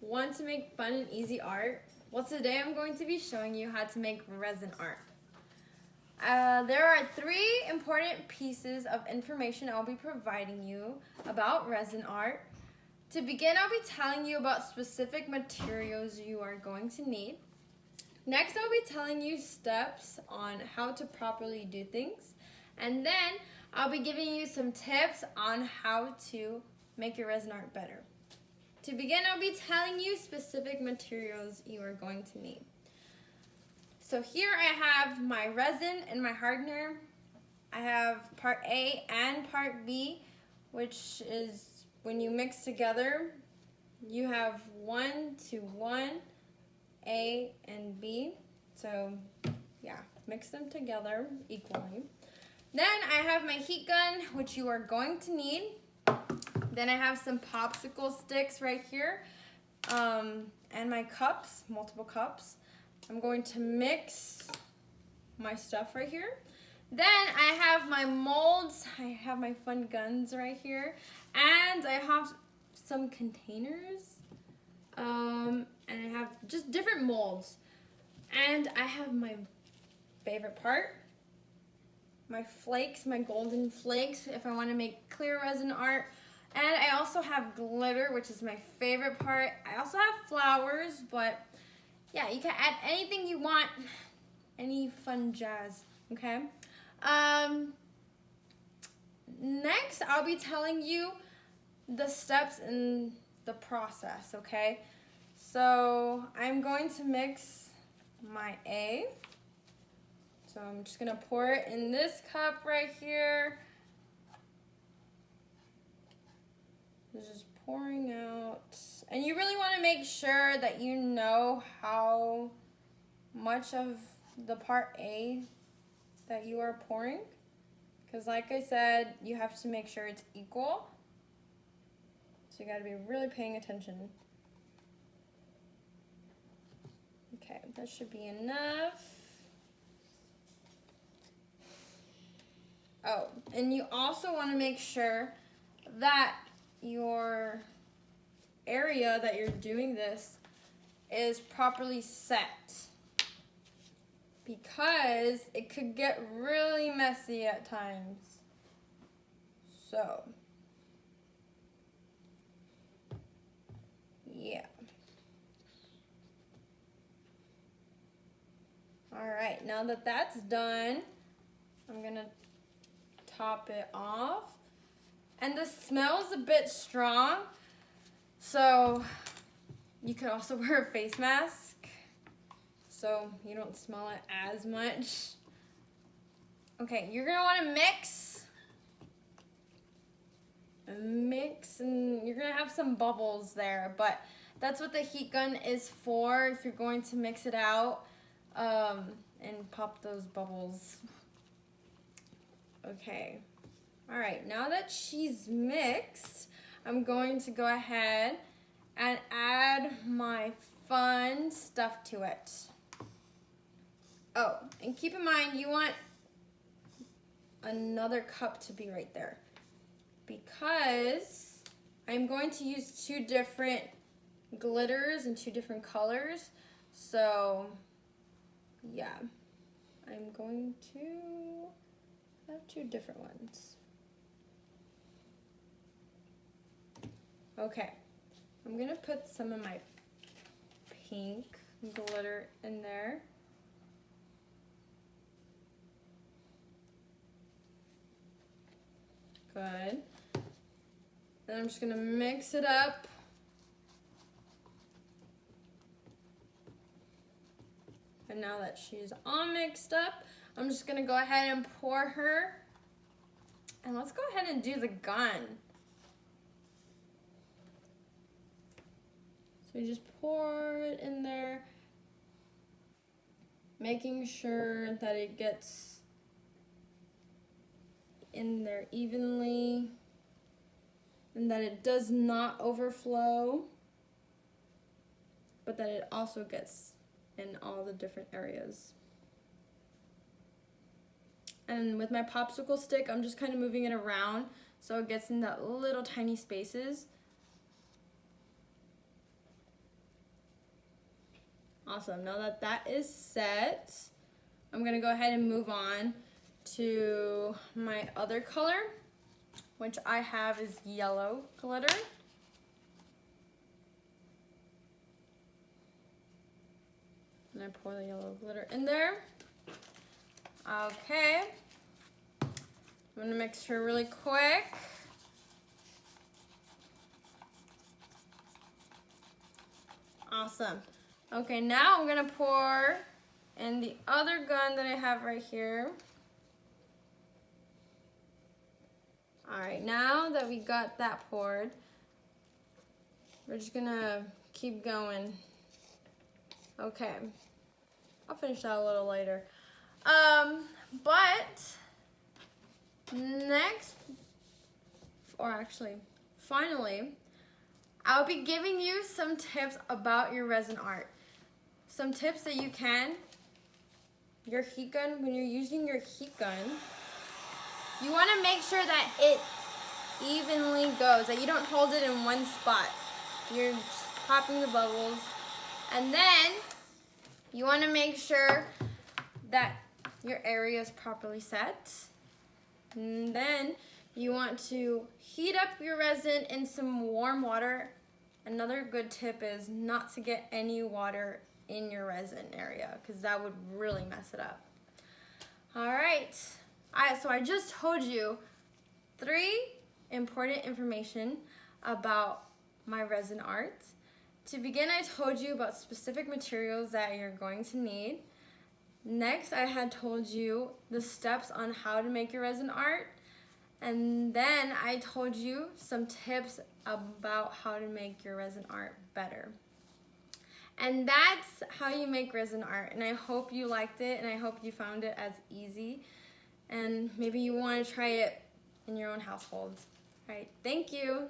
Want to make fun and easy art? Well, today I'm going to be showing you how to make resin art. There are 3 important pieces of information I'll be providing you about resin art. To begin, I'll be telling you about specific materials you are going to need. Next, I'll be telling you steps on how to properly do things. And then I'll be giving you some tips on how to make your resin art better. To begin, I'll be telling you specific materials you are going to need. So here I have my resin and my hardener. I have part A and part B, which is when you mix together, you have 1 to 1, A and B. So yeah, mix them together equally. Then I have my heat gun, which you are going to need. Then I have some popsicle sticks right here, and my cups, multiple cups. I'm going to mix my stuff right here. Then I have my molds. I have my fun guns right here, and I have some containers, and I have just different molds. And I have my favorite part, my flakes, my golden flakes, if I want to make clear resin art. And I also have glitter, which is my favorite part. I also have flowers, but yeah, you can add anything you want, any fun jazz, okay? Next, I'll be telling you the steps in the process, okay? So I'm going to mix my A. So I'm just gonna pour it in this cup right here. It's just pouring out. And you really want to make sure that you know how much of the part A that you are pouring. Because like I said, you have to make sure it's equal. So you got to be really paying attention. Okay, that should be enough. Oh, and you also want to make sure that your area that you're doing this is properly set, because it could get really messy at times. So yeah. All right, now that that's done, I'm gonna top it off. And the smell's a bit strong, so you could also wear a face mask so you don't smell it as much. Okay, you're gonna wanna mix, and you're gonna have some bubbles there, but that's what the heat gun is for, if you're going to mix it out and pop those bubbles. Okay. All right, now that she's mixed, I'm going to go ahead and add my fun stuff to it. Oh, and keep in mind, you want another cup to be right there, because I'm going to use 2 different glitters and 2 different colors. So yeah, I'm going to have 2 different ones. Okay, I'm gonna put some of my pink glitter in there. Good. Then I'm just gonna mix it up. And now that she's all mixed up, I'm just gonna go ahead and pour her. And let's go ahead and do the gun. So you just pour it in there, making sure that it gets in there evenly and that it does not overflow, but that it also gets in all the different areas. And with my popsicle stick, I'm just kind of moving it around so it gets in that little tiny spaces. Awesome. Now that that is set, I'm gonna go ahead and move on to my other color, which I have is yellow glitter. And I pour the yellow glitter in there. Okay. I'm gonna mix her really quick. Awesome. Okay, now I'm gonna pour in the other gun that I have right here. All right, now that we got that poured, we're just gonna keep going. Okay, I'll finish that a little later. But next, or actually, finally, I'll be giving you some tips about your resin art. Some tips that you can, your heat gun, when you're using your heat gun, you want to make sure that it evenly goes, that you don't hold it in one spot. You're just popping the bubbles. And then you want to make sure that your area is properly set. And then you want to heat up your resin in some warm water. Another good tip is not to get any water in your resin area because that would really mess it up. All right, so I just told you 3 important information about my resin art. To begin, I told you about specific materials that you're going to need. Next, I had told you the steps on how to make your resin art. And then I told you some tips about how to make your resin art better. And that's how you make resin art. And I hope you liked it, and I hope you found it as easy. And maybe you want to try it in your own household. All right, thank you.